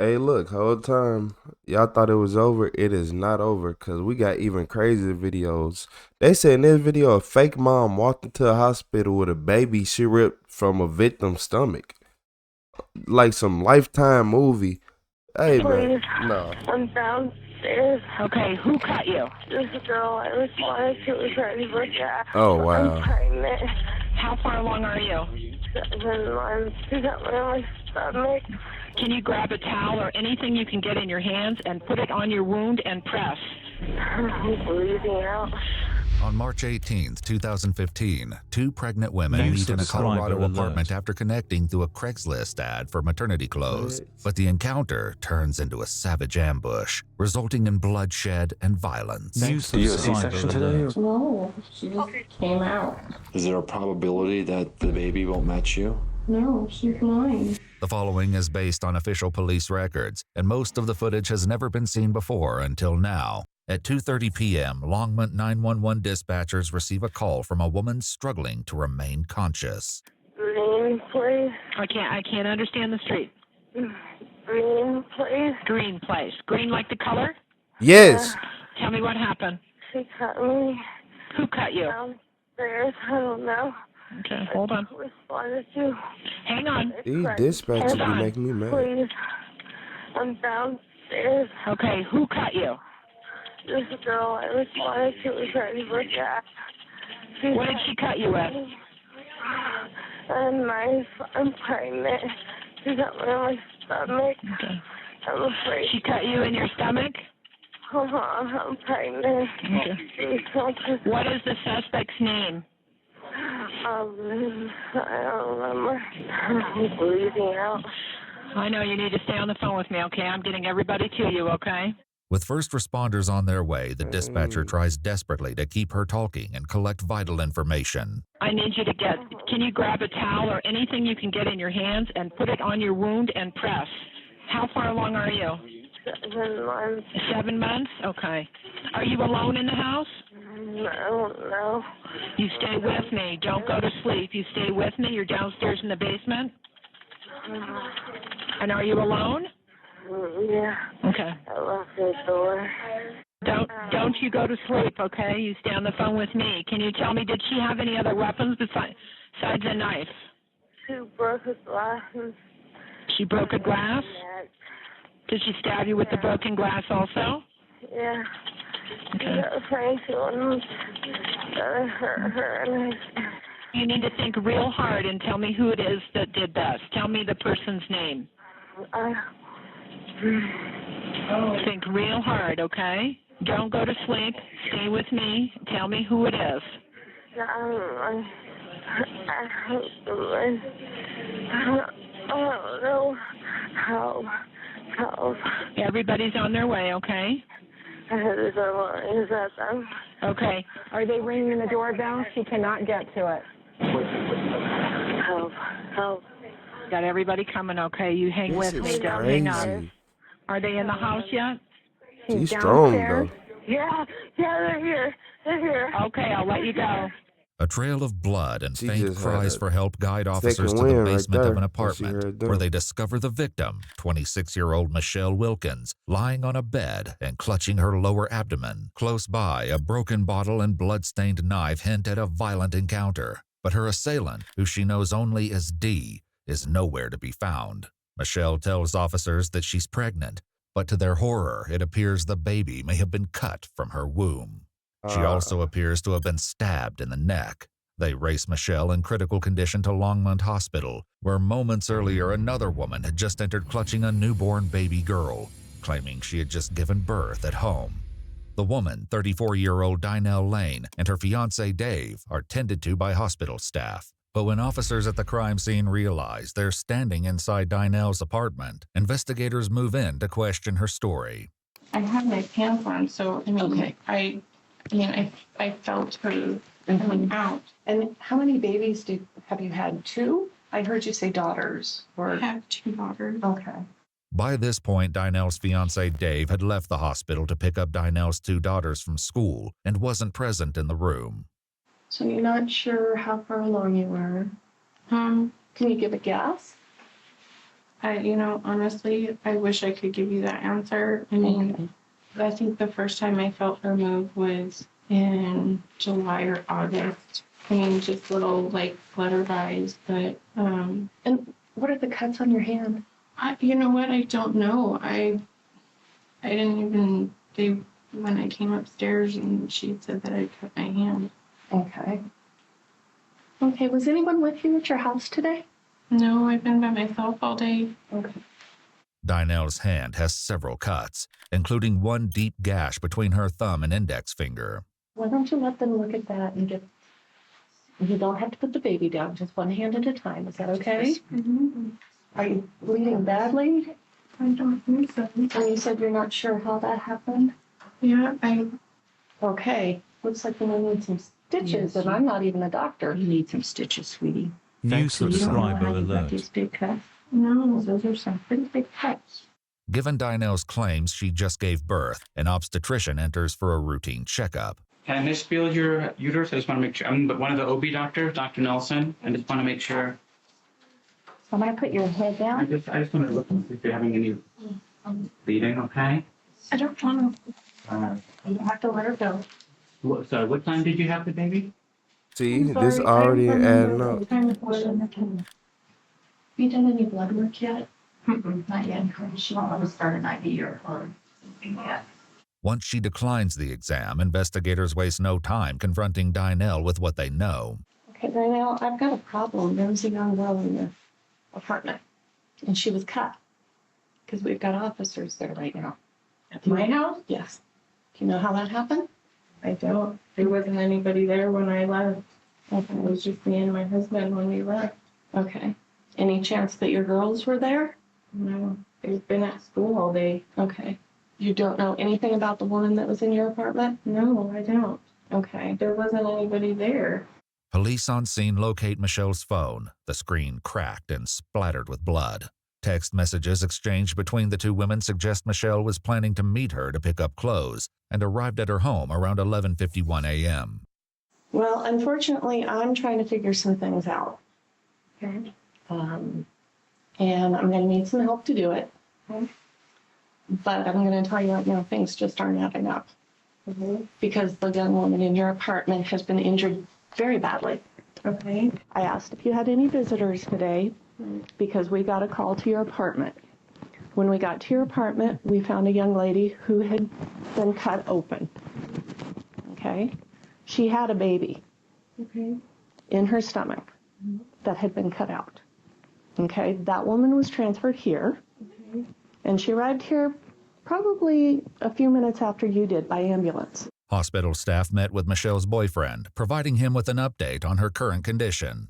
Hey, look, whole time y'all thought it was over. It is not over because we got even crazier videos. They said in this video, a fake mom walked into a hospital with a baby she ripped from a victim's stomach, like some Lifetime movie. Hey, man, Please, no. I'm downstairs. Okay, who cut you? This girl I was wanted to was ready for that. Oh, I'm wow. pregnant. How far along are you? 7 months. She got me on my stomach. Can you grab a towel or anything you can get in your hands and put it on your wound and press? I'm bleeding out. On March 18, 2015, two pregnant women New meet in a Colorado subscriber apartment alert. after connecting through a Craigslist ad for maternity clothes. What? But the encounter turns into a savage ambush, resulting in bloodshed and violence. New C-section subscriber today? alert. No, she just came out. Is there a probability that the baby won't match you? No, she's mine. The following is based on official police records, and most of the footage has never been seen before until now. At 2:30 p.m., Longmont 911 dispatchers receive a call from a woman struggling to remain conscious. Green, please. I can't understand the street. Green, please. Green place. Green like the color? Yes. Tell me what happened. She cut me Who cut you? downstairs. I don't know. Okay, hold on. I responded to. Hang on. These dispatchers Hold be on. making me mad. Please. I'm downstairs. Okay, who cut you? This girl I was wanted to was ready for that. What did she cut you with? A knife. I'm pregnant. She got me on my stomach. Okay. I'm afraid. She cut you in your stomach? I'm pregnant. Okay. Please don't. What is the suspect's name? I don't remember. I'm bleeding out. I know you need to stay on the phone with me, okay? I'm getting everybody to you, okay? With first responders on their way, the dispatcher tries desperately to keep her talking and collect vital information. I need you to can you grab a towel or anything you can get in your hands and put it on your wound and press? How far along are you? 7 months. 7 months? Okay. Are you alone in the house? I don't know. You stay with me. Don't go to sleep. You stay with me. You're downstairs in the basement? And are you alone? Yeah. Okay. I locked the door. Don't you go to sleep, okay? You stay on the phone with me. Can you tell me, did she have any other weapons besides a knife? She broke a glass. She broke a glass? Did she stab you with the broken glass also? Yeah. Okay. She got trying to hurt her. And You need to think real hard and tell me who it is that did this. Tell me the person's name. Think real hard, okay? Don't go to sleep. Stay with me. Tell me who it is. I don't know how. Everybody's on their way, okay? Is that them? Okay. Are they ringing the doorbell? She cannot get to it. Help. Got everybody coming, okay? You hang This with is me. Don't hang up. crazy. Are they in the house yet? She's strong, though. Yeah, they're here. Okay, I'll let you go. A trail of blood and She faint just had cries a for help guide officers second to the wind right basement of there an when she heard apartment them. where they discover the victim, 26-year-old Michelle Wilkins, lying on a bed and clutching her lower abdomen. Close by, a broken bottle and blood-stained knife hint at a violent encounter. But her assailant, who she knows only as D, is nowhere to be found. Michelle tells officers that she's pregnant, but to their horror, it appears the baby may have been cut from her womb. She also appears to have been stabbed in the neck. They race Michelle in critical condition to Longmont Hospital, where moments earlier another woman had just entered clutching a newborn baby girl, claiming she had just given birth at home. The woman, 34-year-old Dinell Lane, and her fiancé Dave are tended to by hospital staff. But when officers at the crime scene realize they're standing inside Dinell's apartment, investigators move in to question her story. I have my pants on, so Okay. I felt her coming out. And how many babies have you had? 2? I heard you say daughters. I have 2 daughters. Okay. By this point, Dinell's fiancé Dave had left the hospital to pick up Dinell's 2 daughters from school and wasn't present in the room. So you're not sure how far along you were? Can you give a guess? Honestly, I wish I could give you that answer. I mean, I think the first time I felt her move was in July or August. I mean, just little like flutterby's, but And what are the cuts on your hand? you know what? I don't know. I didn't even when I came upstairs and she said that I cut my hand. Okay. Okay, was anyone with you at your house today? No, I've been by myself all day. Okay. Dinell's hand has several cuts, including one deep gash between her thumb and index finger. Why don't you let them look at that and get... You don't have to put the baby down, just one hand at a time. Is that okay? Mm-hmm. Are you bleeding badly? I don't think so. And you said you're not sure how that happened? Yeah, Okay. Looks like you may need some stitches, and I'm not even a doctor. You need some stitches, sweetie. New You don't know subscriber how you got alert. these big cuts? no. Those are some pretty big cuts. Given Dinell's claims she just gave birth, an obstetrician enters for a routine checkup. Can I feel your uterus? I just want to make sure. I'm one of the OB doctors, Dr. Nelson. I just want to make sure. So I'm going to put your head I down. just want to look and see if you're having any bleeding, okay? I don't want to. You don't have to let her go. Sorry, what time did you have the baby? See, this already adding up. Have you done any blood work yet? Not yet. She won't let us start an IV or something yet. Once she declines the exam, investigators waste no time confronting Dinell with what they know. Okay, right now I've got a problem. There was a young girl in the apartment, and she was cut because we've got officers there right now. At my house? Yes. Do you know how that happened? I don't. There wasn't anybody there when I left. Okay. It was just me and my husband when we left. Okay. Any chance that your girls were there? No, they've been at school all day. Okay. You don't know anything about the woman that was in your apartment? No, I don't. Okay. There wasn't anybody there. Police on scene locate Michelle's phone, the screen cracked and splattered with blood. Text messages exchanged between the two women suggest Michelle was planning to meet her to pick up clothes and arrived at her home around 11:51 a.m. Well, unfortunately, I'm trying to figure some things out. Okay. And I'm going to need some help to do it. Okay. But I'm going to tell you right now, things just aren't adding up. Because the young woman in your apartment has been injured very badly. Okay. I asked if you had any visitors today because we got a call to your apartment. When we got to your apartment, we found a young lady who had been cut open. Okay? She had a baby Okay. in her stomach that had been cut out. Okay? That woman was transferred here, Okay. and she arrived here probably a few minutes after you did by ambulance. Hospital staff met with Michelle's boyfriend, providing him with an update on her current condition.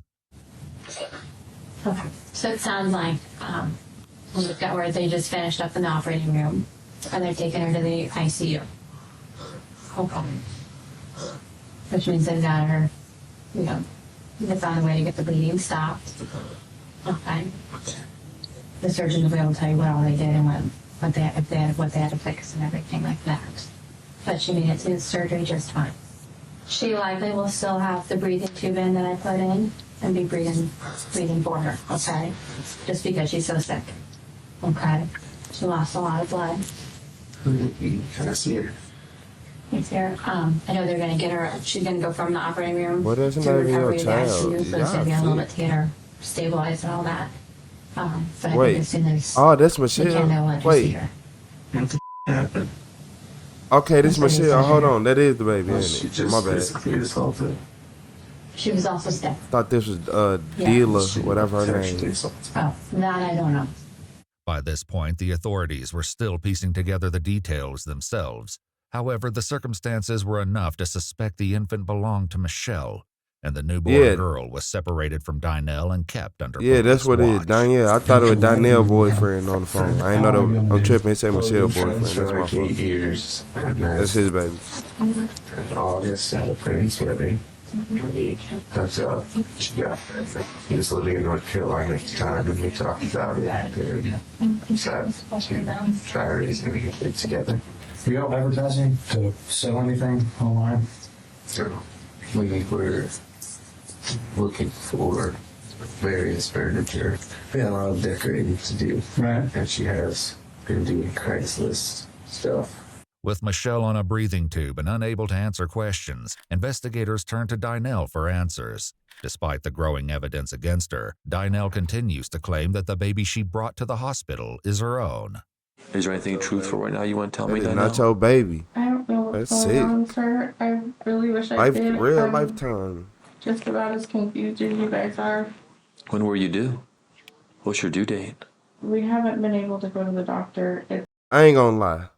Okay. So it sounds like we've got where they just finished up in the operating room and they're taking her to the ICU. Okay. Which means they've got her, they found a way to get the bleeding stopped. Okay. The surgeon will be able to tell you what all they did and what they had to fix and everything like that. But she made it through the surgery just fine. She likely will still have the breathing tube in that I put in and be breathing for her, okay? Just because she's so sick, okay? She lost a lot of blood. Can I see her? It's here. I know they're gonna get her, she's gonna go from the operating room What to doesn't that be your recovery to the child? ICU, so it's gonna be a little bit to get her stabilized and all that. But I Wait. think as soon as Oh, that's we can, Michelle? they'll let her see Wait. her. What the happened? Okay, this That's what he Michelle. said. Hold on. That is the baby, She isn't it? just My bad. physically assaulted. She was also sick. Thought this was Yeah. Dealer, whatever her Sexually name. assaulted. Oh, that I don't know. By this point, the authorities were still piecing together the details themselves. However, the circumstances were enough to suspect the infant belonged to Michelle, and the newborn Yeah. girl was separated from Dinell and kept under Yeah, that's police what it is. watch. Danielle. I thought it was Danielle boyfriend on the phone. I ain't know that. I'm tripping. It said Michelle boyfriend. That's my For like 8 fault. years. And That's his baby. in August at a friend's wedding. That's she got. He was living in North Carolina at the time, and we talked about it. And said to try raising a kid together. Are y'all advertising to sell anything online? So we were looking for various furniture. We had a lot of decorating to do. Right. And she has been doing Craigslist stuff. With Michelle on a breathing tube and unable to answer questions, investigators turn to Dynell for answers. Despite the growing evidence against her, Dynell continues to claim that the baby she brought to the hospital is her own. Is there anything truthful right now you want to tell me, That is Dynell? not your baby. I don't know what's That's going sick. on, sir. I really wish I Life, did. real I'm lifetime. just about as confused as you guys are. When were you due? What's your due date? We haven't been able to go to the doctor. I ain't gonna lie.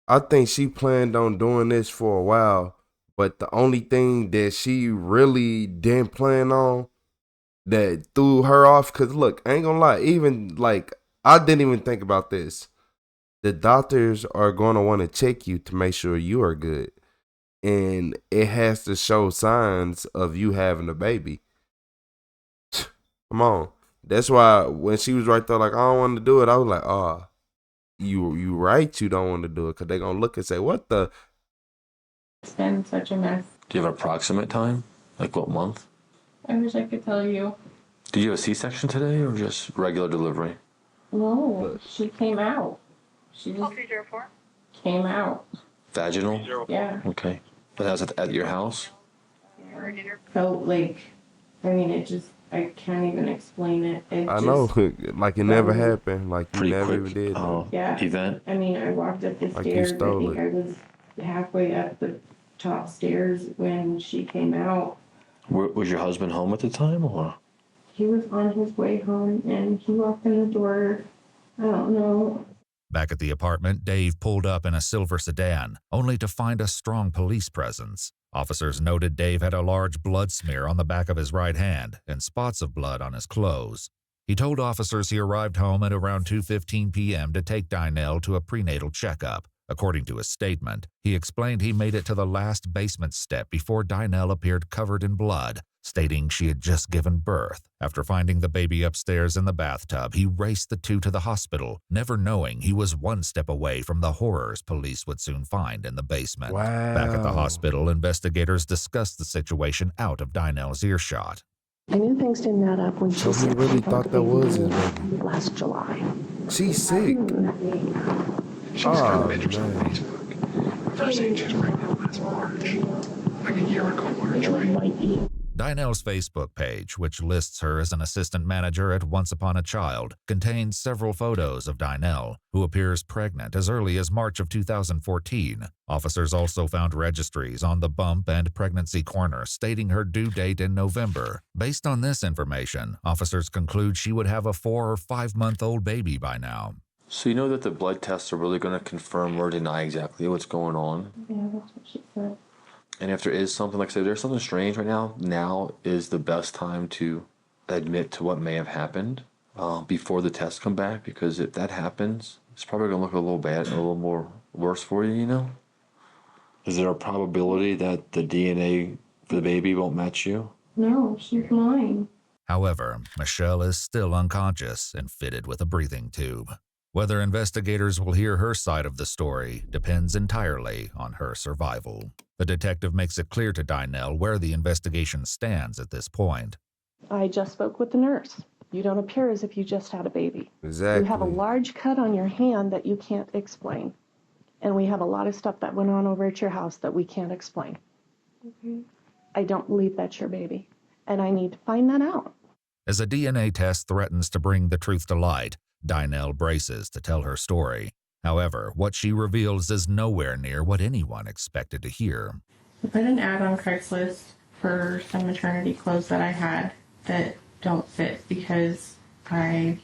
I think she planned on doing this for a while, but the only thing that she really didn't plan on that threw her off, cause look, I ain't gonna lie, even like I didn't even think about this. The doctors are gonna want to check you to make sure you are good. And it has to show signs of you having a baby. Come on. That's why when she was right there, like, I don't want to do it, I was like, oh, you right, you don't want to do it, because they're going to look and say, what the? It's been such a mess. Do you have an approximate time? Like what month? I wish I could tell you. Did you have a C-section today or just regular delivery? No, she came out. She just came out. Vaginal? Yeah. Okay. But that was at your house? Felt like, I mean, it just, I can't even explain it. I know, like it never happened, like you Pretty never quick, even did. Yeah. event? I mean, I walked up the Like you stairs. I stole think it. I was halfway up the top stairs when she came out. Was your husband home at the time or? He was on his way home and he walked in the door. I don't know. Back at the apartment, Dave pulled up in a silver sedan, only to find a strong police presence. Officers noted Dave had a large blood smear on the back of his right hand and spots of blood on his clothes. He told officers he arrived home at around 2:15 p.m. to take Dynell to a prenatal checkup. According to his statement, he explained he made it to the last basement step before Dynell appeared covered in blood, stating she had just given birth. After finding the baby upstairs in the bathtub, he raced the two to the hospital, never knowing he was one step away from the horrors police would soon find in the basement. Wow. Back at the hospital, investigators discussed the situation out of Dynell's earshot. I knew things didn't add up when she So he said really she thought the that was his baby baby. last July. She's sick. She's Oh, got pictures on man. Facebook. They're saying she's pregnant last March. Like a year ago, March, right? Dynell's Facebook page, which lists her as an assistant manager at Once Upon a Child, contains several photos of Dynell, who appears pregnant as early as March of 2014. Officers also found registries on the bump and pregnancy corner stating her due date in November. Based on this information, officers conclude she would have a 4 or 5 month old baby by now. So you know that the blood tests are really going to confirm or deny exactly what's going on? Yeah, that's what she said. And if there is something, like I said, there's something strange right now is the best time to admit to what may have happened before the tests come back, because if that happens, it's probably going to look a little bad, a little more worse for you, you know? Is there a probability that the DNA for the baby won't match you? No, she's mine. However, Michelle is still unconscious and fitted with a breathing tube. Whether investigators will hear her side of the story depends entirely on her survival. The detective makes it clear to Dynell where the investigation stands at this point. I just spoke with the nurse. You don't appear as if you just had a baby. Exactly. You have a large cut on your hand that you can't explain. And we have a lot of stuff that went on over at your house that we can't explain. I don't believe that's your baby. And I need to find that out. As a DNA test threatens to bring the truth to light, Dynell braces to tell her story. However, what she reveals is nowhere near what anyone expected to hear. I put an ad on Craigslist for some maternity clothes that I had that don't fit because I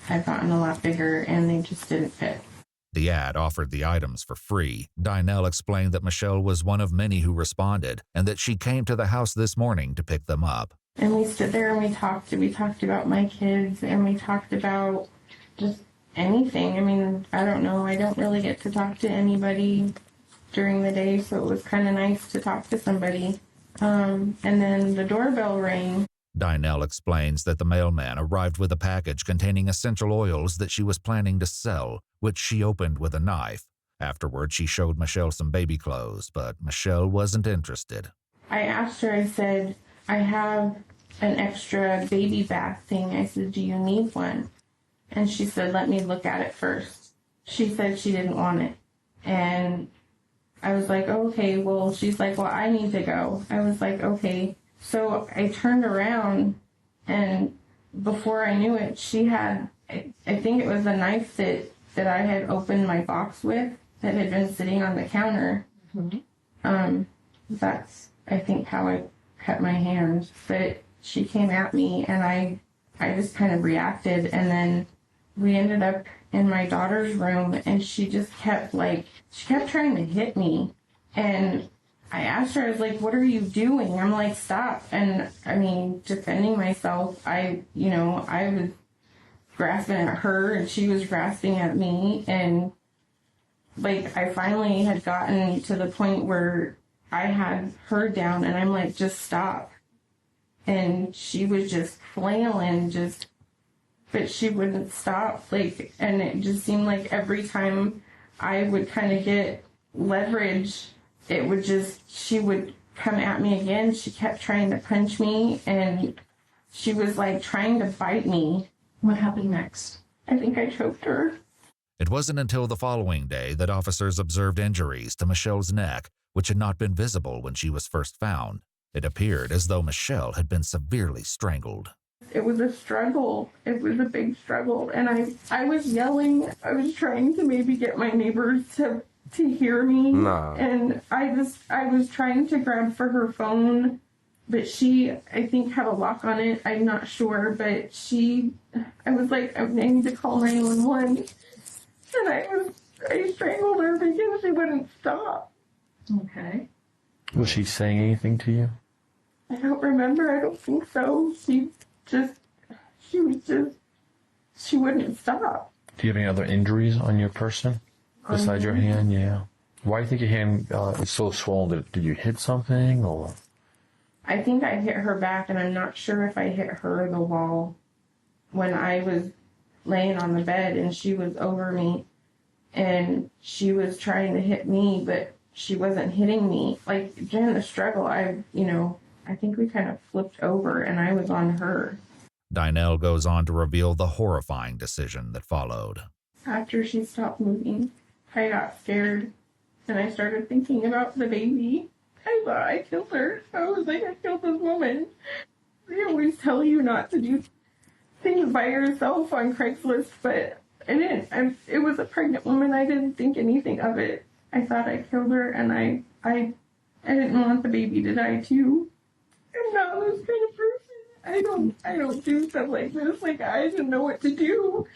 had gotten a lot bigger and they just didn't fit. The ad offered the items for free. Dynell explained that Michelle was one of many who responded and that she came to the house this morning to pick them up. And we stood there and we talked about my kids and we talked about just anything. I mean, I don't know. I don't really get to talk to anybody during the day, so it was kind of nice to talk to somebody. And then the doorbell rang. Dynell explains that the mailman arrived with a package containing essential oils that she was planning to sell, which she opened with a knife. Afterward, she showed Michelle some baby clothes, but Michelle wasn't interested. I asked her, I said, I have an extra baby bath thing. I said, do you need one? And she said, let me look at it first. She said she didn't want it. And I was like, oh, okay, well, she's like, well, I need to go. I was like, okay. So I turned around, and before I knew it, she had, I think it was a knife that I had opened my box with that had been sitting on the counter. That's, I think, how I cut my hand. But she came at me, and I just kind of reacted, and then we ended up in my daughter's room, and she just kept trying to hit me. And I asked her, I was like, what are you doing? I'm like, stop. And I mean, defending myself, I was grasping at her, and she was grasping at me. And like, I finally had gotten to the point where I had her down, and I'm like, just stop. And she was just flailing, but she wouldn't stop. Like, and it just seemed like every time I would kind of get leverage, she would come at me again. She kept trying to punch me, and she was like trying to bite me. What happened next? I think I choked her. It wasn't until the following day that officers observed injuries to Michelle's neck, which had not been visible when she was first found. It appeared as though Michelle had been severely strangled. It was a struggle. It was a big struggle. And I was yelling. I was trying to maybe get my neighbors to hear me. Nah. And I was trying to grab for her phone, but she, I think, had a lock on it. I'm not sure, but I was like, I need to call 911. And I strangled her because she wouldn't stop. Okay. Was she saying anything to you? I don't remember. I don't think so. She wouldn't stop. Do you have any other injuries on your person besides your hand? Yeah. Why do you think your hand is so swollen? Did you hit something, or? I think I hit her back, and I'm not sure if I hit her or the wall when I was laying on the bed and she was over me, and she was trying to hit me, but she wasn't hitting me. Like, during the struggle, I think we kind of flipped over, and I was on her. Dinell goes on to reveal the horrifying decision that followed. After she stopped moving, I got scared, and I started thinking about the baby. I thought I killed her. I was like, I killed this woman. They always tell you not to do things by yourself on Craigslist, but I didn't. It was a pregnant woman. I didn't think anything of it. I thought I killed her, and I didn't want the baby to die too. I'm not this kind of person. I don't do stuff like this. Like, I didn't know what to do.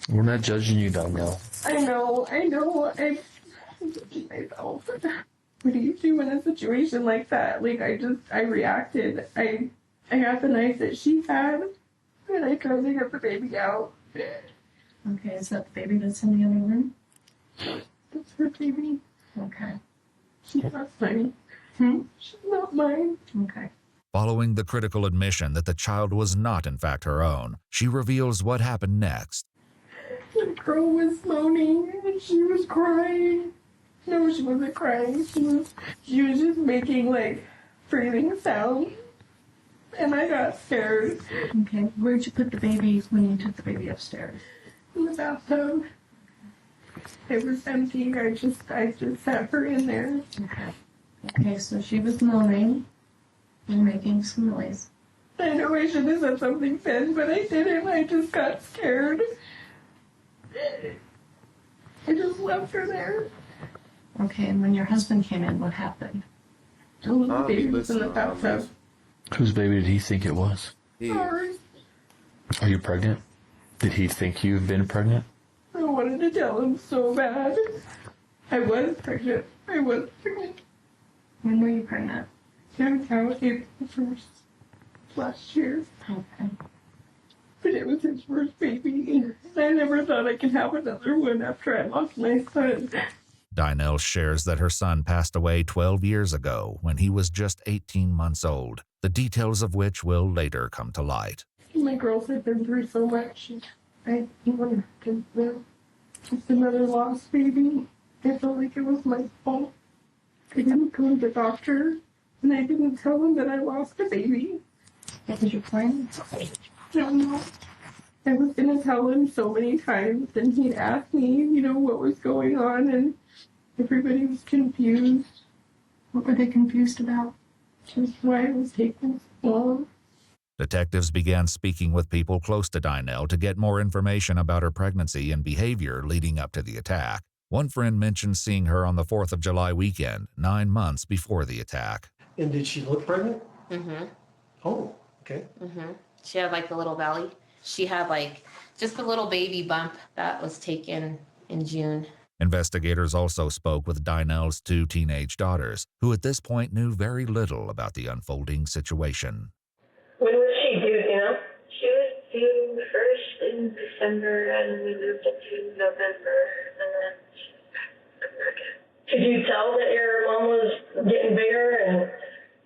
We're not judging you, Danielle. I know. I'm judging myself. What do you do in a situation like that? Like, I reacted. I got the knife that she had, and I tried to get the baby out. Okay, is that the baby that's in the other room? That's her baby. Okay. She's not mine. She's not mine. Okay. Following the critical admission that the child was not in fact her own, she reveals what happened next. The girl was moaning, and she was crying. No, she wasn't crying. She was just making, like, breathing sounds. And I got scared. Okay. Where'd you put the baby when you took the baby upstairs? In the bathtub. It was empty. I just sat her in there. Okay. Okay, so she was moaning and making some noise. I know I should have said something then, but I didn't. I just got scared. I just left her there. Okay, and when your husband came in, what happened? The baby was in the bathtub. Whose baby did he think it was? Ours. Are you pregnant? Did he think you've been pregnant? I wanted to tell him so bad. I was pregnant. When were you pregnant? Downtown April 1st last year. Okay. But it was his first baby. I never thought I could have another one after I lost my son. Dinell shares that her son passed away 12 years ago when he was just 18 months old, the details of which will later come to light. My girls had been through so much. I wanted to just another lost baby. I felt like it was my fault. I didn't go to the doctor, and I didn't tell him that I lost a baby. What was your plan? I don't know. I was gonna tell him so many times, and he'd ask me, you know, what was going on, and everybody was confused. What were they confused about? Just why it was taking so long. Detectives began speaking with people close to Dinell to get more information about her pregnancy and behavior leading up to the attack. One friend mentioned seeing her on the 4th of July weekend, 9 months before the attack. And did she look pregnant? Mm-hmm. Oh, okay. Mm-hmm. She had like a little belly. She had like just a little baby bump that was taken in June. Investigators also spoke with Dinell's 2 teenage daughters, who at this point knew very little about the unfolding situation. When was she due, you know? She was due first in December, and we moved it to November, and then she was back again. Could you tell that your mom was getting bigger and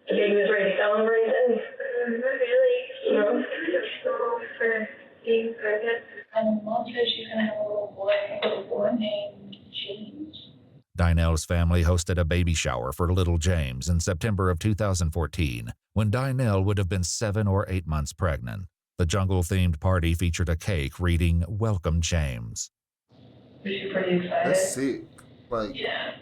the baby was ready to come or anything? Not really. She was kind of small for being pregnant. Mom said she's gonna have a little boy named James. Dinell's family hosted a baby shower for little James in September of 2014, when Dinell would have been 7 or 8 months pregnant. The jungle-themed party featured a cake reading, "Welcome, James." Was she pretty excited? That's sick. Like, Yeah.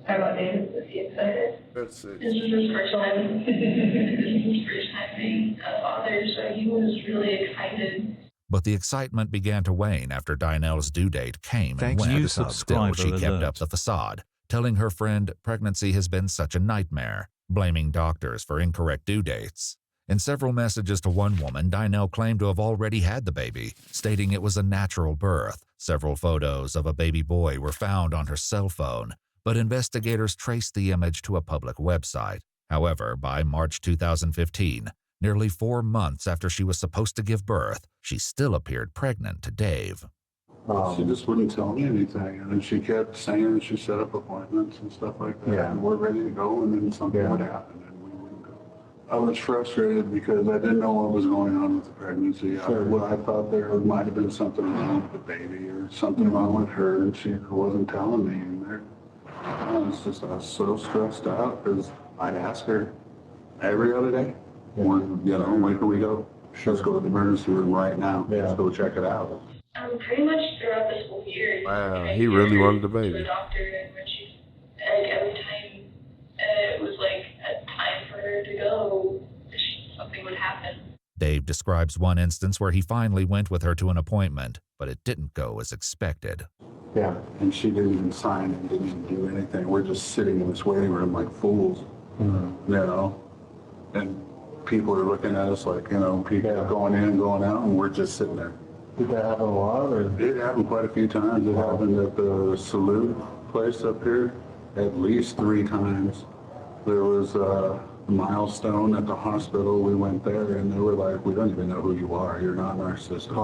How about David? Was he excited? that's sick. This is his first time. This is his first time being a father, so he was really excited. But the excitement began to wane after Dinell's due date came and went. Still, she kept up the facade, telling her friend pregnancy has been such a nightmare, blaming doctors for incorrect due dates. In several messages to one woman, Dinell claimed to have already had the baby, stating it was a natural birth. Several photos of a baby boy were found on her cell phone, but investigators traced the image to a public website. However, by March 2015, nearly 4 months after she was supposed to give birth, she still appeared pregnant to Dave. She just wouldn't tell me anything, and then she kept saying she set up appointments and stuff like that, and we're ready to go, and then something would happen, and we wouldn't go. I was frustrated because I didn't know what was going on with the pregnancy. I thought there might have been something wrong with the baby or something wrong with her, and she wasn't telling me. And I was so stressed out because I'd ask her every other day. Where can we go? Let's go to the emergency room right now. Let's go check it out. Pretty much throughout this whole year. Wow, he really wanted the The baby. doctor, and when she, like, every time it was like a time for her to go, something would happen. Dave describes one instance where he finally went with her to an appointment, but it didn't go as expected. Yeah, and she didn't even sign and didn't even do anything. We're just sitting in this waiting room like fools, you know, and people are looking at us like, people are going in and going out, and we're just sitting there. Did that happen a lot? Or? It happened quite a few times. It happened at the salute place up here at least 3 times. There was a milestone at the hospital. We went there, and they were like, we don't even know who you are. You're not in our system.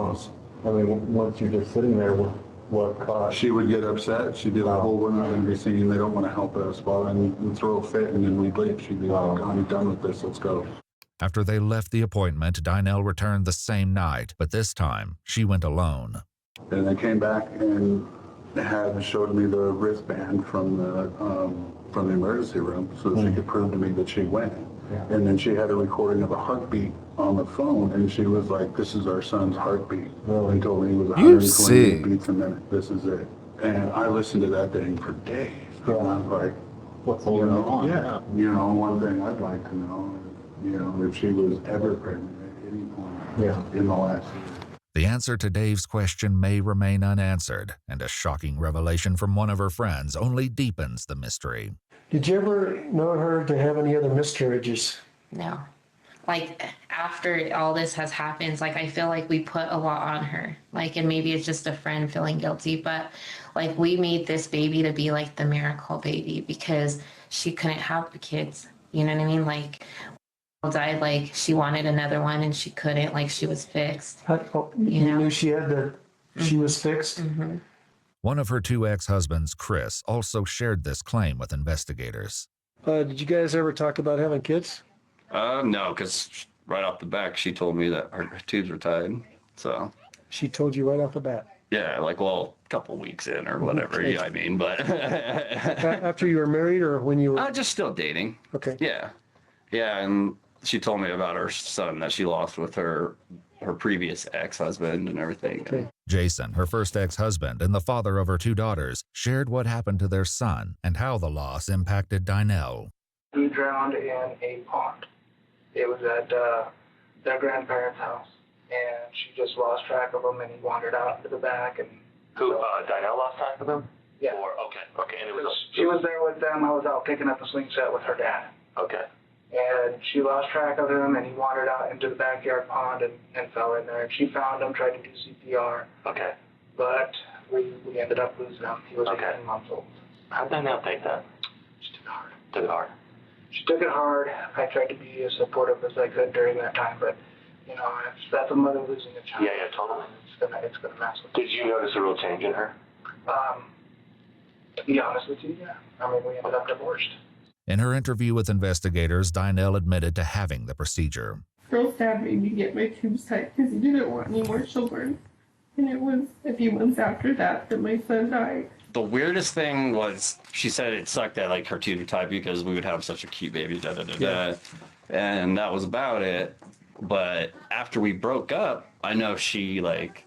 I mean, once you're just sitting there, what caused? She would get upset. She'd be like, oh, we're not going to be seen. They don't want to help us. Well, and we'd throw a fit, and then we'd leave. She'd be like, I'm done with this. Let's go. After they left the appointment, Dinell returned the same night, but this time she went alone. And they came back and showed me the wristband from the emergency room so she could prove to me that she went. Yeah. And then she had a recording of a heartbeat on the phone, and she was like, this is our son's heartbeat. And told me he was 128 beats a minute. This is it. And I listened to that thing for days. And I was like, what's going on? Yeah. One thing I'd like to know is, if she was ever pregnant at any point in the last year. The answer to Dave's question may remain unanswered, and a shocking revelation from one of her friends only deepens the mystery. Did you ever know her to have any other miscarriages? No. Like, after all this has happened, like, I feel like we put a lot on her. Like, and maybe it's just a friend feeling guilty, but, like, we made this baby to be, like, the miracle baby because she couldn't have the kids. You know what I mean? Like, died, like, she wanted another one and she couldn't, like, she was fixed. You knew she had she was fixed? Mm-hmm. One of her 2 ex-husbands, Chris, also shared this claim with investigators. Did you guys ever talk about having kids? No, because right off the bat, she told me that her tubes were tied, so. She told you right off the bat? Yeah, like, well, a couple weeks in or whatever, Okay. yeah, I mean, but. After you were married or when you were? Just still dating. Okay. Yeah. Yeah, and she told me about her son that she lost with her previous ex-husband and everything. Jason, her first ex-husband and the father of her 2 daughters, shared what happened to their son and how the loss impacted Dynel. He drowned in a pond. It was at their grandparents' house, and she just lost track of him, and he wandered out into the back. And who? Dynel lost track of him? Yeah. Okay, and it was. She was there with them. I was out picking up a swing set with her dad. Okay. And she lost track of him, and he wandered out into the backyard pond and fell in there. And she found him, tried to do CPR. Okay. But we ended up losing him. He was 18 months old. How'd Dynel take that? She took it hard. Took it hard. She took it hard. I tried to be as supportive as I could during that time, but that's a mother losing a child. Yeah, totally. It's gonna mess with. Did you notice a real change in her? To be honest with you, yeah. I mean, we ended up divorced. In her interview with investigators, Dynel admitted to having the procedure. Girl's dad made me get my tubes tight because he didn't want any more children. And it was a few months after that my son died. The weirdest thing was she said it sucked that like her tubes were tight because we would have such a cute baby, and that was about it. But after we broke up, I know she like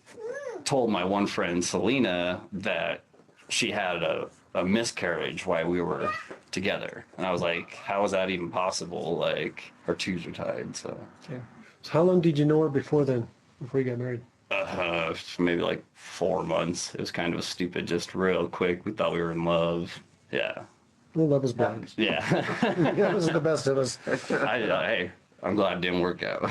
told my one friend Selena that she had a miscarriage while we were together, and I was like, how is that even possible? Like her tubes are tied. So how long did you know her before then, before you got married? Maybe like 4 months. It was kind of stupid, just real quick. We thought we were in love. Yeah. Well, love is blind. Yeah. That was the best of us. Hey, I'm glad it didn't work out.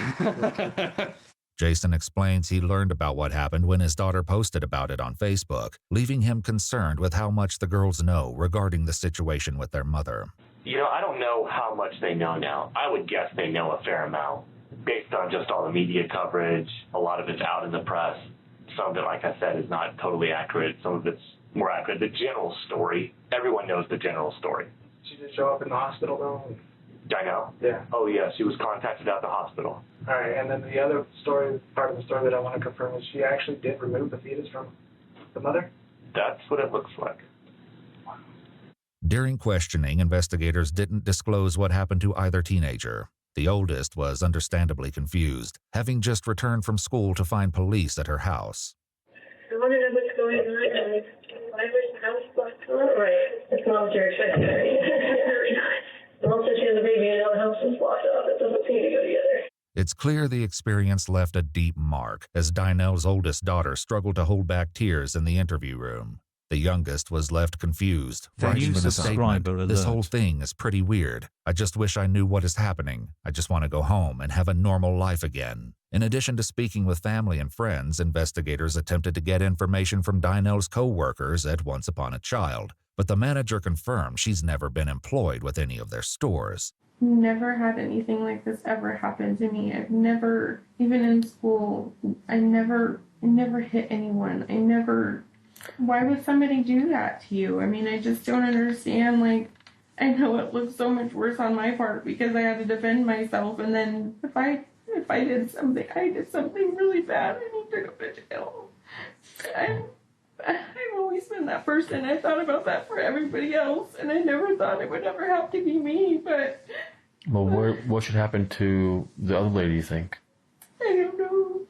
Jason explains he learned about what happened when his daughter posted about it on Facebook, leaving him concerned with how much the girls know regarding the situation with their mother. I don't know how much they know now. I would guess they know a fair amount based on just all the media coverage. A lot of it's out in the press. Some of it, like I said, is not totally accurate. Some of it's more accurate. The general story, everyone knows the general story. She did show up in the hospital, though? Dynel? Yeah. Oh, yeah, she was contacted at the hospital. All right, and then the other part of the story that I want to confirm is she actually did remove the fetus from the mother? That's what it looks like. During questioning, investigators didn't disclose what happened to either teenager. The oldest was understandably confused, having just returned from school to find police at her house. I want to know what's going on. Why was the house blocked on? Right. It's not what you're expecting, right? Mom said she has a baby and now the house is blocked off. It doesn't seem to go together. It's clear the experience left a deep mark as Dynel's oldest daughter struggled to hold back tears in the interview room. The youngest was left confused, writing in a statement, "This whole thing is pretty weird. I just wish I knew what is happening. I just want to go home and have a normal life again." In addition to speaking with family and friends, investigators attempted to get information from Dynel's co-workers at Once Upon a Child, but the manager confirmed she's never been employed with any of their stores. Never had anything like this ever happen to me. I've never, even in school, I never hit anyone. Why would somebody do that to you? I mean, I just don't understand. Like, I know it looks so much worse on my part because I had to defend myself, and then if I did something really bad, I need to go to jail. I've always been that person. I thought about that for everybody else, and I never thought it would ever have to be me, but... Well, what should happen to the other lady, you think? I don't know.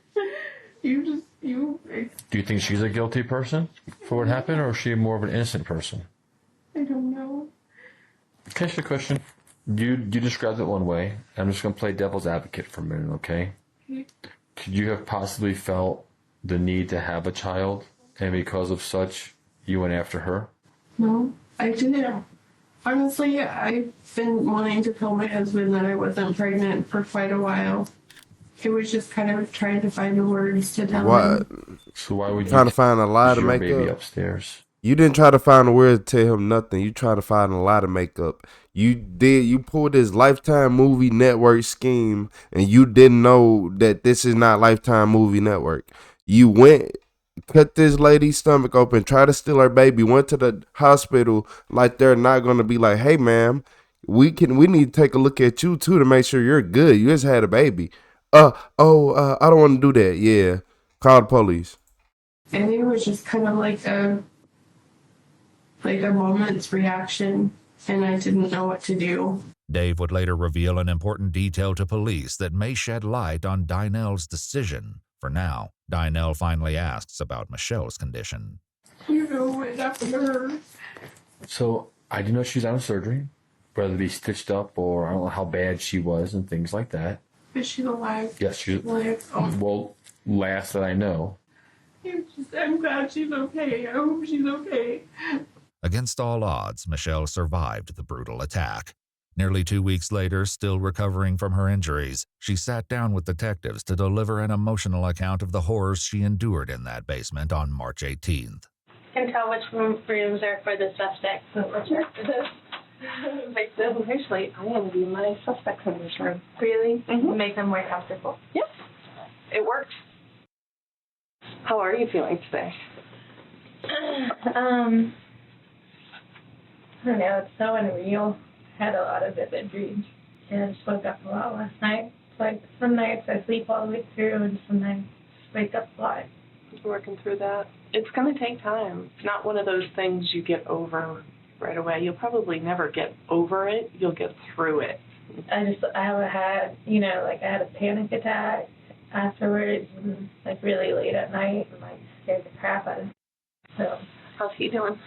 Do you think she's a guilty person for what happened, or is she more of an innocent person? I don't know. Can I ask you a question? You described it one way. I'm just going to play devil's advocate for a minute, okay? Could you have possibly felt the need to have a child, and because of such, you went after her? No, I didn't. Honestly, I've been wanting to tell my husband that I wasn't pregnant for quite a while. It was just kind of trying to find the words to tell him. So why would you trying to find a lie to make baby up? Upstairs? You didn't try to find a word to tell him nothing. You tried to find a lie to make up. You pulled this Lifetime Movie Network scheme, and you didn't know that this is not Lifetime Movie Network. You went, cut this lady's stomach open, tried to steal her baby, went to the hospital like they're not going to be like, hey, ma'am, we need to take a look at you, too, to make sure you're good. You just had a baby. I don't want to do that. Yeah. Call the police. I think it was just kind of like a moment's reaction, and I didn't know what to do. Dave would later reveal an important detail to police that may shed light on Dynell's decision. For now, Dynell finally asks about Michelle's condition. You know what happened to her? So I do know she's out of surgery, whether it be stitched up or I don't know how bad she was and things like that. Is she alive? Yes, she's alive. Oh. Well, last that I know. I'm glad she's okay. I hope she's okay. Against all odds, Michelle survived the brutal attack. Nearly 2 weeks later, still recovering from her injuries, she sat down with detectives to deliver an emotional account of the horrors she endured in that basement on March 18th. Can tell which rooms are for the suspects. Actually, I interview my suspects in this room. Really? Mm-hmm. Make them more comfortable. Yep. It worked. How are you feeling today? I don't know, it's so unreal. I had a lot of vivid dreams. And I just woke up a lot last night. It's like some nights I sleep all the way through and some nights I wake up a lot. Working through that. It's going to take time. It's not one of those things you get over right away. You'll probably never get over it. You'll get through it. I had, I had a panic attack afterwards, and like really late at night, and like scared the crap out of me. So, how's he doing?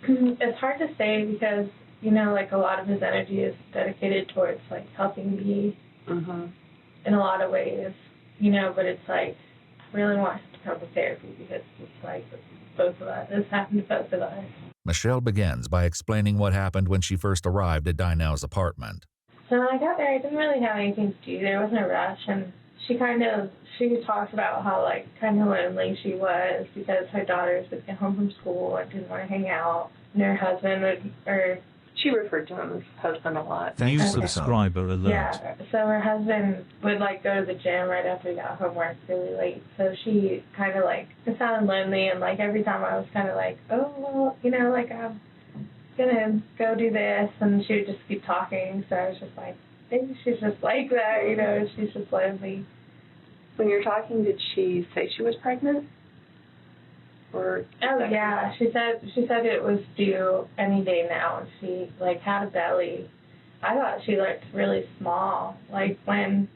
It's hard to say because, like a lot of his energy is dedicated towards like helping me in a lot of ways, but it's like, I really want him to come to therapy because it's like both of us. This happened to both of us. Michelle begins by explaining what happened when she first arrived at Dynell's apartment. So when I got there, I didn't really have anything to do. There wasn't a rush, and she talked about how like kind of lonely she was because her daughters would get home from school and didn't want to hang out, and her husband she referred to him as husband a lot. New subscriber alert. Yeah, so her husband would like go to the gym right after he got home work really late. So she kind of like, it sounded lonely, and like every time I was kind of like, oh, well, like I'm gonna go do this, and she would just keep talking. So I was just like, maybe she's just like that, she's just lonely. When you're talking, did she say she was pregnant? Or yeah, she said it was due any day now. She like had a belly. I thought she looked really small. Like when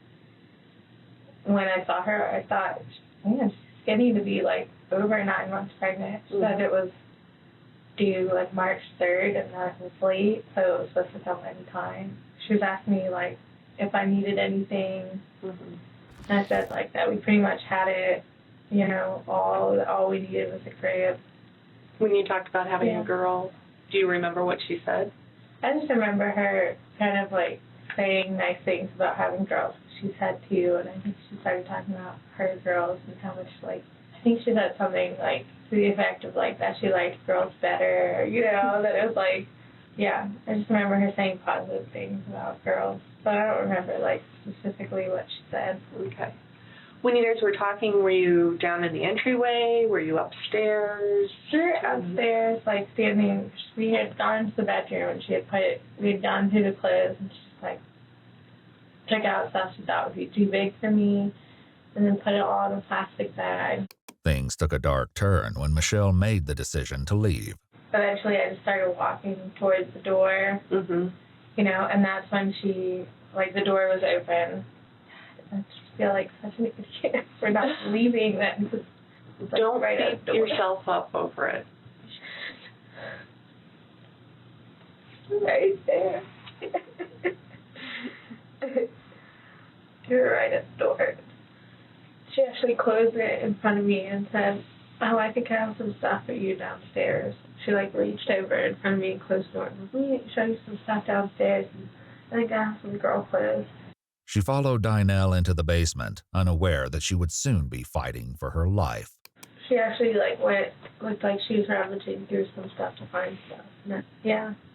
I saw her, I thought, man, she's skinny to be like over 9 months pregnant. She said it was due like March 3rd, and that was late, so it was supposed to come any time. She was asking me like if I needed anything, and I said like that we pretty much had it. All we needed was a crib. When you talked about having a girl, do you remember what she said? I just remember her kind of like saying nice things about having girls. She's had 2, and I think she started talking about her girls and how much like, I think she said something like to the effect of like that she liked girls better, that it was like, yeah, I just remember her saying positive things about girls, but I don't remember like specifically what she said. Okay. When you guys were talking, were you down in the entryway? Were you upstairs? Sure, upstairs, like standing. We had gone to the bedroom, and we had gone through the clothes, and she like took out stuff she thought would be too big for me, and then put it all in a plastic bag. Things took a dark turn when Michelle made the decision to leave. Eventually, I just started walking towards the door, and that's when the door was open. I just feel like such an idiot for not leaving then. Don't beat yourself up over it. Right there. You're right at the door. She actually closed it in front of me and said, oh, I think I have some stuff for you downstairs. She reached over in front of me and closed the door. Let me show you some stuff downstairs. And I think I have some girl clothes. She followed Dynell into the basement, unaware that she would soon be fighting for her life. She actually looked like she was rummaging through some stuff to find stuff.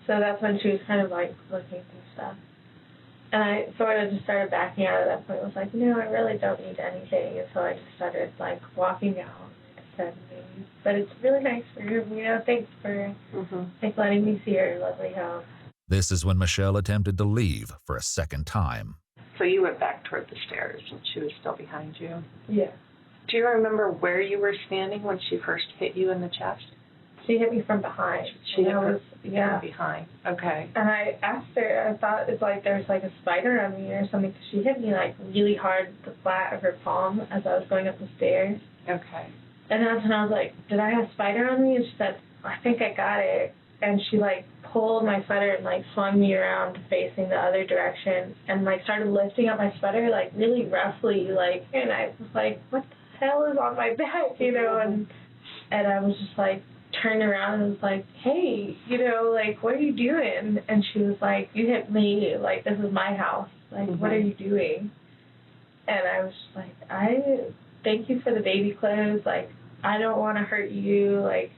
So that's when she was kind of looking through stuff. And I sort of just started backing out at that point. I was like, no, I really don't need anything. And so I just started walking out. But it's a really nice room, thanks for letting me see your lovely home. This is when Michelle attempted to leave for a second time. So you went back toward the stairs, and she was still behind you? Yeah. Do you remember where you were standing when she first hit you in the chest? She hit me from behind. She hit was, from behind. Okay. And I asked her, I thought it's like there's like a spider on me or something. She hit me like really hard, the flat of her palm, as I was going up the stairs. Okay. And that's when I was like, did I have a spider on me? And she said, I think I got it. And she like pulled my sweater and like swung me around facing the other direction and like started lifting up my sweater like really roughly, like, and I was like, what the hell is on my back, you know? And I was just like, turned around and was like, hey, you know, like, what are you doing? And she was like, you hit me, like, this is my house, like, what are you doing? And I was just like, I thank you for the baby clothes, like, I don't want to hurt you, like,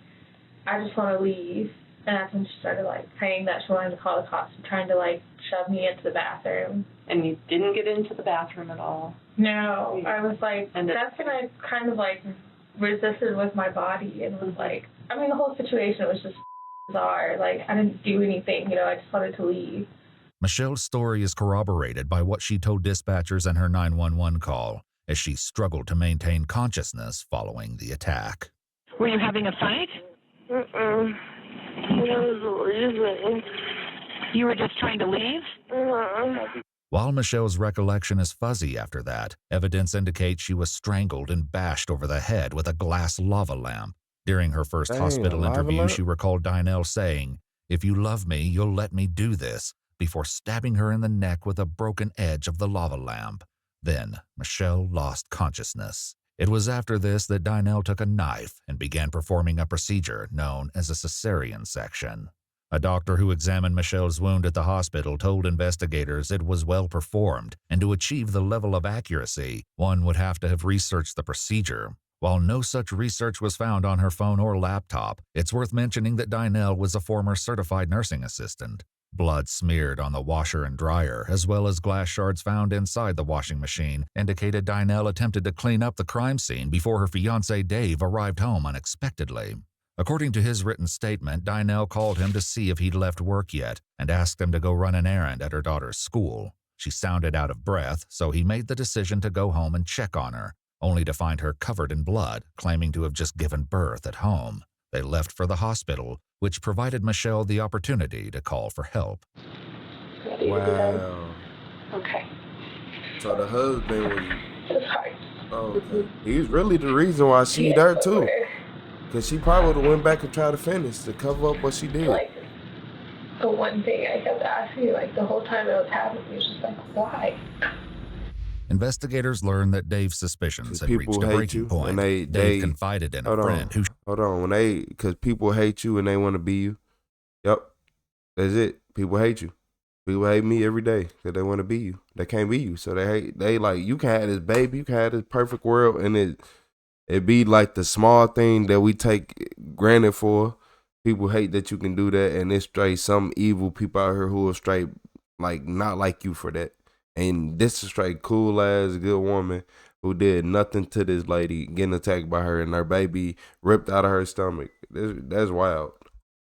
I just want to leave. And that's when she started, like, saying that she wanted to call the cops and trying to, like, shove me into the bathroom. And you didn't get into the bathroom at all? No, I was like, that's when I kind of, like, resisted with my body and was like, I mean, the whole situation was just bizarre. Like, I didn't do anything, you know, I just wanted to leave. Michelle's story is corroborated by what she told dispatchers in her 911 call as she struggled to maintain consciousness following the attack. Were you having a fight? I was leaving. You were just trying to leave? While Michelle's recollection is fuzzy after that, evidence indicates she was strangled and bashed over the head with a glass lava lamp. During her first hospital interview, she recalled Dinell saying, "If you love me, you'll let me do this," before stabbing her in the neck with a broken edge of the lava lamp. Then, Michelle lost consciousness. It was after this that Dinell took a knife and began performing a procedure known as a cesarean section. A doctor who examined Michelle's wound at the hospital told investigators it was well performed, and to achieve the level of accuracy, one would have to have researched the procedure. While no such research was found on her phone or laptop, it's worth mentioning that Dinell was a former certified nursing assistant. Blood smeared on the washer and dryer, as well as glass shards found inside the washing machine, indicated Dinell attempted to clean up the crime scene before her fiancé Dave arrived home unexpectedly. According to his written statement, Dinell called him to see if he'd left work yet and asked him to go run an errand at her daughter's school. She sounded out of breath, so he made the decision to go home and check on her, only to find her covered in blood, claiming to have just given birth at home. They left for the hospital, which provided Michelle the opportunity to call for help. Wow. Okay. So the husband was... It's hard. Oh, okay. He's really the reason why she there too. Because she probably would have went back and tried to finish to cover up what she did. Like, the one thing I kept asking, like, the whole time it was happening, it was just like, why? Investigators learned that Dave's suspicions had reached a breaking point. Dave confided in a friend who... Hold on, because people hate you and they want to be you. Yep, that's it. People hate you. People hate me every day because they want to be you. They can't be you, so they like, you can have this baby, you can have this perfect world, and it be like the small thing that we take granted for. People hate that you can do that, and it's straight some evil people out here who are straight like not like you for that. And this is straight cool ass good woman who did nothing to this lady getting attacked by her and her baby ripped out of her stomach. That's wild.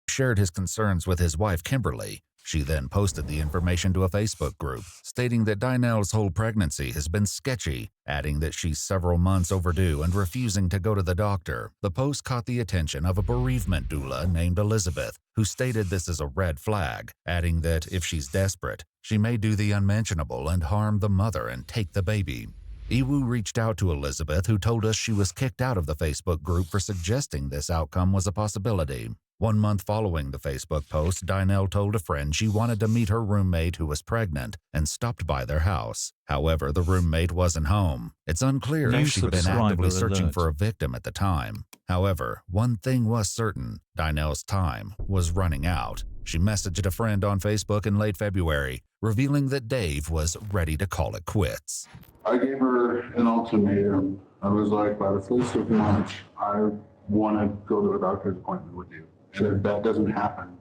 Shared his concerns with his wife, Kimberly. She then posted the information to a Facebook group, stating that Dinell's whole pregnancy has been sketchy, adding that she's several months overdue and refusing to go to the doctor. The post caught the attention of a bereavement doula named Elizabeth, who stated this is a red flag, adding that if she's desperate, she may do the unmentionable and harm the mother and take the baby. Iwu reached out to Elizabeth, who told us she was kicked out of the Facebook group for suggesting this outcome was a possibility. 1 month following the Facebook post, Dinell told a friend she wanted to meet her roommate who was pregnant and stopped by their house. However, the roommate wasn't home. It's unclear if she'd been actively searching for a victim at the time. However, one thing was certain: Dinell's time was running out. She messaged a friend on Facebook in late February, revealing that Dave was ready to call it quits. I gave her an ultimatum. I was like, by the 1st of March, I want to go to a doctor's appointment with you. And if that doesn't happen,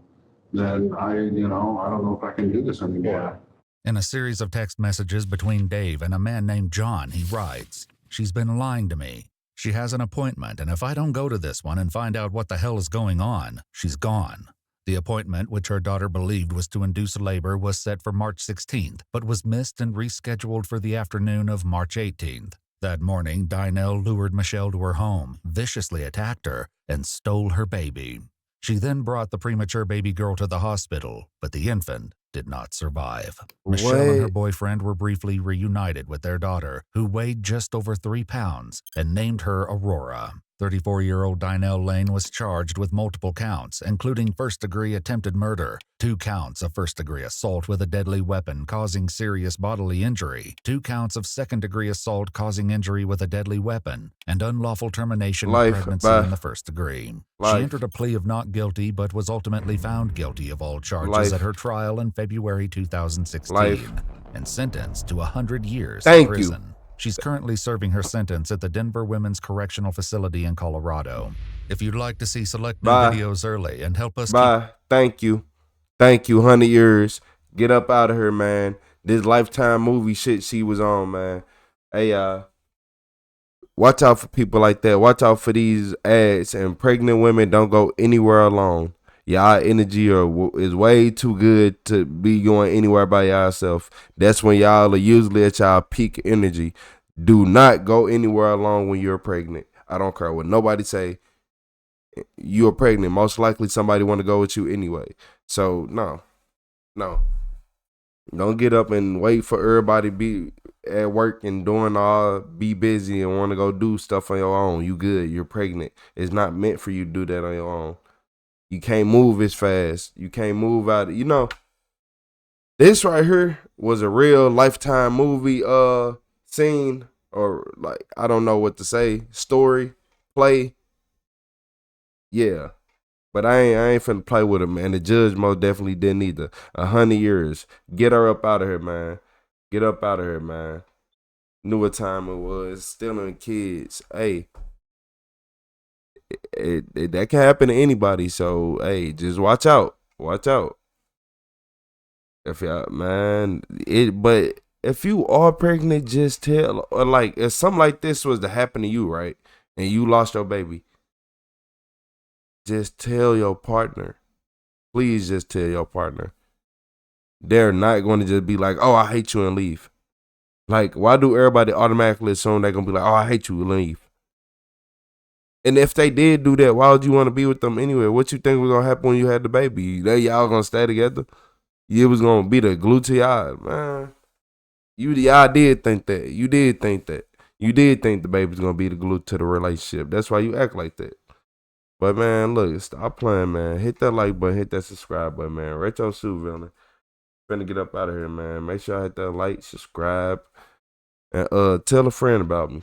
then I don't know if I can do this anymore. In a series of text messages between Dave and a man named John, he writes, "She's been lying to me. She has an appointment, and if I don't go to this one and find out what the hell is going on, she's gone." The appointment, which her daughter believed was to induce labor, was set for March 16th, but was missed and rescheduled for the afternoon of March 18th. That morning, Dinell lured Michelle to her home, viciously attacked her, and stole her baby. She then brought the premature baby girl to the hospital, but the infant did not survive. Michelle and her What? boyfriend were briefly reunited with their daughter, who weighed just over 3 pounds, and named her Aurora. 34-year-old Dynell Lane was charged with multiple counts, including first-degree attempted murder, 2 counts of first-degree assault with a deadly weapon causing serious bodily injury, 2 counts of second-degree assault causing injury with a deadly weapon, and unlawful termination of Life, pregnancy bye. in the first degree. She Life. entered a plea of not guilty but was ultimately found guilty of all charges Life. at her trial in February 2016 Life. and sentenced to 100 years in Thank prison. you. She's currently serving her sentence at the Denver Women's Correctional Facility in Colorado. If you'd like to see select new Bye. videos early and help us Bye. Thank you. Thank you. 100 years. Get up out of here, man. This Lifetime movie shit she was on, man. Hey, watch out for people like that. Watch out for these ads. And pregnant women don't go anywhere alone. Y'all energy is way too good to be going anywhere by yourself. That's when y'all are usually at y'all peak energy. Do not go anywhere alone when you're pregnant. I don't care what nobody say. You're pregnant. Most likely somebody want to go with you anyway. So no. Don't get up and wait for everybody to be at work and be busy and want to go do stuff on your own. You good. You're pregnant. It's not meant for you to do that on your own. You can't move as fast. You can't move out. This right here was a real Lifetime movie scene, or like, I don't know what to say. Story, play. Yeah. But I ain't finna play with her, man. The judge most definitely didn't either. 100 years. Get her up out of here, man. Get up out of here, man. Knew what time it was. Stealing kids. Hey. That can happen to anybody. So, hey, just watch out. Watch out. If y'all, man, but if you are pregnant, just tell, or like, if something like this was to happen to you, right? And you lost your baby, just tell your partner. Please just tell your partner. They're not going to just be like, oh, I hate you and leave. Like, why do everybody automatically assume they're going to be like, oh, I hate you and leave? And if they did do that, why would you want to be with them anyway? What you think was going to happen when you had the baby? Y'all going to stay together? You was going to be the glue to y'all, man. Y'all did think that. You did think that. You did think the baby's going to be the glue to the relationship. That's why you act like that. But, man, look, stop playing, man. Hit that like button. Hit that subscribe button, man. Retro Supervillain. Finna get up out of here, man. Make sure I hit that like, subscribe, and tell a friend about me.